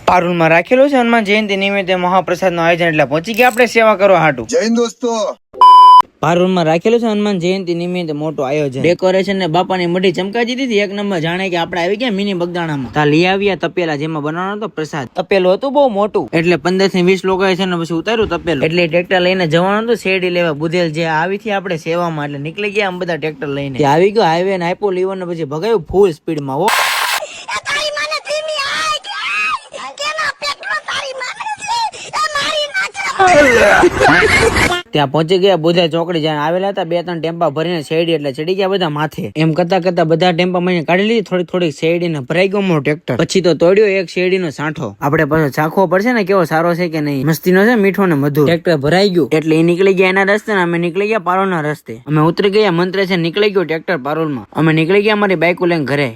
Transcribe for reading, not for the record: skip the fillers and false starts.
પારુલમાં રાખેલું છે હનુમાન જયંતિ નિમિત્તે મહાપ્રસાદ નું આયોજન, એટલે પહોંચી ગયા આપણે સેવા કરવા હાટુ. જય હિન્દ દોસ્તો. પારુલમાં રાખેલું છે હનુમાન જયંતિ નિમિત્તે મોટું આયોજન, ડેકોરેશન ને બાપાની મઢી ચમકાજી દીધી એક નંબર. જાણે કે આપણે આવી ગયા મિની બગદાણામાં. તા લઈ આવ્યા તપેલા, જેમાં બનાવવાનો હતો પ્રસાદ. તપેલું હતું બહુ મોટું, એટલે 15 થી 20 લોકો છે ને પછી ઉતાર્યું તપેલું. એટલે ટ્રેક્ટર લઈને જવાનું હતું શેરડી લેવા. બુધેલ જે આવી થી આપણે સેવામાં, એટલે નીકળી ગયા આમ બધા ટ્રેક્ટર લઈને. આવી ગયો હાઈવે ને આપ્યો લીવર ને પછી ભગાયું ફૂલ સ્પીડ માં. ત્યાં પહોંચી ગયા બુધે ચોકડી. જ્યાં આવેલા હતા 2-3 ટેમ્પા ભરીને શેરડી, એટલે ચડી ગયા બધા માથે. એમ કરતા કરતા બધા ટેમ્પા મને કાઢી લીધી. થોડી શેરડી ને ભરાઈ ગયો મોટો ટ્રેક્ટર. પછી તો તોડ્યો એક શેરડી નો સાંઠો. આપણે પાછો ચાખવો પડશે ને કેવો સારો છે કે નહીં. મસ્તી નો છે, મીઠો ને મધુર. ટ્રેક્ટર ભરાઈ ગયું એટલે એ નીકળી ગયા એના રસ્તે ને અમે નીકળી ગયા પારોલ ના રસ્તે. અમે ઉતરી ગયા મંત્રે છે, નીકળી ગયો ટ્રેક્ટર પારોલ માં. અમે નીકળી ગયા અમારી બાઈક લઈને ઘરે.